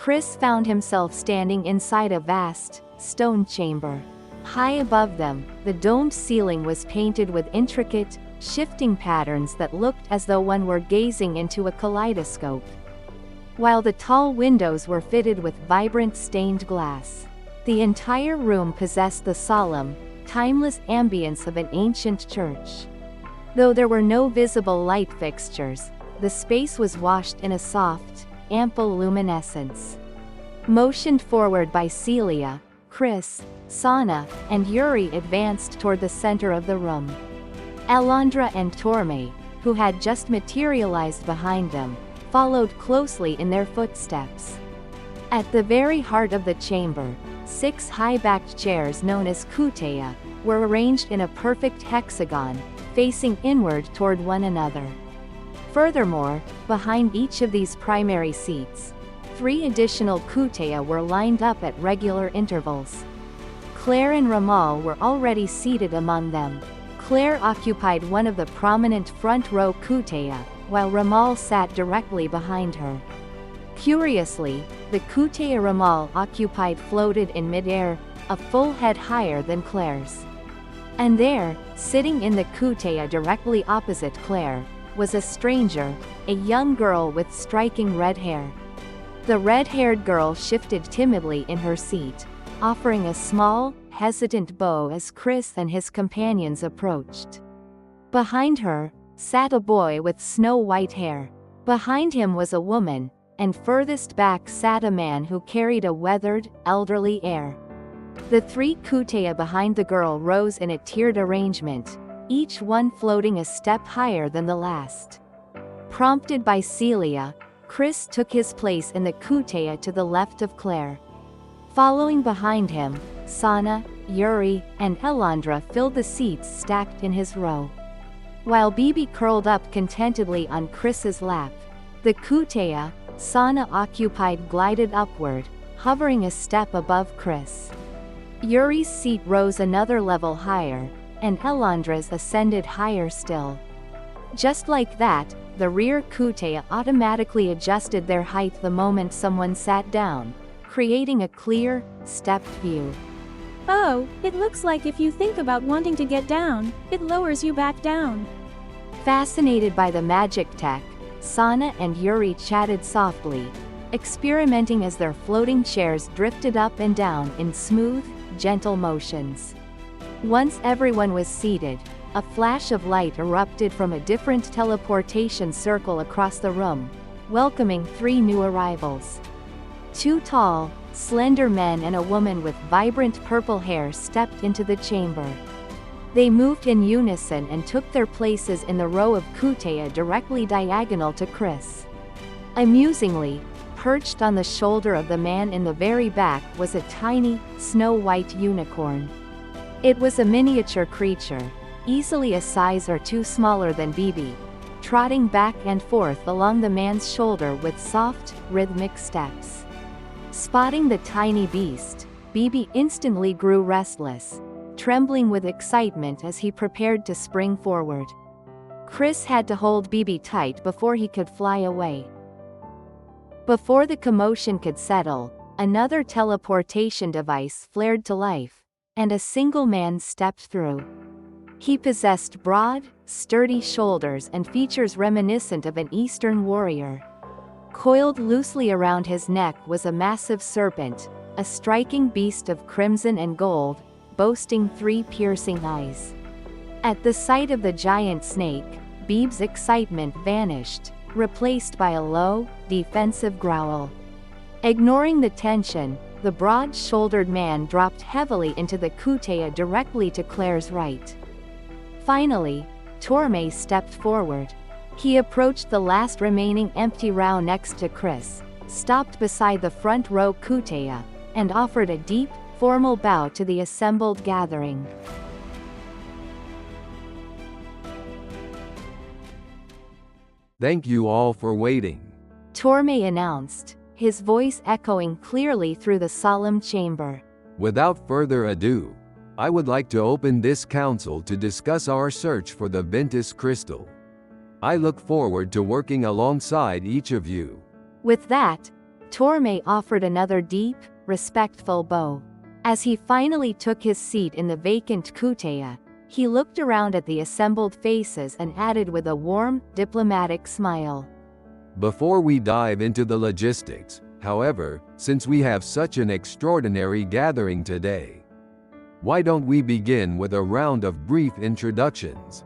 Chris found himself standing inside a vast, stone chamber. High above them, the domed ceiling was painted with intricate, shifting patterns that looked as though one were gazing into a kaleidoscope. While the tall windows were fitted with vibrant stained glass, the entire room possessed the solemn, timeless ambience of an ancient church. Though there were no visible light fixtures, the space was washed in a soft, ample luminescence. Motioned forward by Celia, Chris, Sana, and Yuri advanced toward the center of the room. Alondra and Torme, who had just materialized behind them, followed closely in their footsteps. At the very heart of the chamber, 6 high-backed chairs known as kuteya were arranged in a perfect hexagon, facing inward toward one another. Furthermore, behind each of these primary seats, 3 additional kuteya were lined up at regular intervals. Claire and Ramal were already seated among them. Claire occupied one of the prominent front row kuteya, while Ramal sat directly behind her. Curiously, the kuteya Ramal occupied floated in midair, a full head higher than Claire's. And there, sitting in the kuteya directly opposite Claire, was a stranger, a young girl with striking red hair. The red-haired girl shifted timidly in her seat, offering a small, hesitant bow as Chris and his companions approached. Behind her, sat a boy with snow-white hair. Behind him was a woman, and furthest back sat a man who carried a weathered, elderly air. The 3 kuteya behind the girl rose in a tiered arrangement, each one floating a step higher than the last. Prompted by Celia, Chris took his place in the kuteya to the left of Claire. Following behind him, Sana, Yuri, and Alondra filled the seats stacked in his row. While Bibi curled up contentedly on Chris's lap, the kuteya Sana occupied glided upward, hovering a step above Chris. Yuri's seat rose another level higher, and Alondra's ascended higher still. Just like that, the rear kuteya automatically adjusted their height the moment someone sat down, creating a clear, stepped view. Oh, it looks like if you think about wanting to get down, it lowers you back down. Fascinated by the magic tech, Sana and Yuri chatted softly, experimenting as their floating chairs drifted up and down in smooth, gentle motions. Once everyone was seated, a flash of light erupted from a different teleportation circle across the room, welcoming 3 new arrivals. 2 tall, slender men and a woman with vibrant purple hair stepped into the chamber. They moved in unison and took their places in the row of kuteya directly diagonal to Chris. Amusingly, perched on the shoulder of the man in the very back was a tiny, snow-white unicorn. It was a miniature creature, easily a size or 2 smaller than Bibi, trotting back and forth along the man's shoulder with soft, rhythmic steps. Spotting the tiny beast, Bibi instantly grew restless, trembling with excitement as he prepared to spring forward. Chris had to hold Bibi tight before he could fly away. Before the commotion could settle, another teleportation device flared to life, and a single man stepped through. He possessed broad, sturdy shoulders and features reminiscent of an Eastern warrior. Coiled loosely around his neck was a massive serpent, a striking beast of crimson and gold, boasting 3 piercing eyes. At the sight of the giant snake, Bib's excitement vanished, replaced by a low, defensive growl. Ignoring the tension, the broad-shouldered man dropped heavily into the kuteya directly to Claire's right. Finally, Torme stepped forward. He approached the last remaining empty row next to Chris, stopped beside the front row kuteya, and offered a deep, formal bow to the assembled gathering. Thank you all for waiting, Torme announced, his voice echoing clearly through the solemn chamber. Without further ado, I would like to open this council to discuss our search for the Ventus crystal. I look forward to working alongside each of you. With that, Torme offered another deep, respectful bow. As he finally took his seat in the vacant kutea, he looked around at the assembled faces and added with a warm, diplomatic smile. Before we dive into the logistics, however, since we have such an extraordinary gathering today, why don't we begin with a round of brief introductions?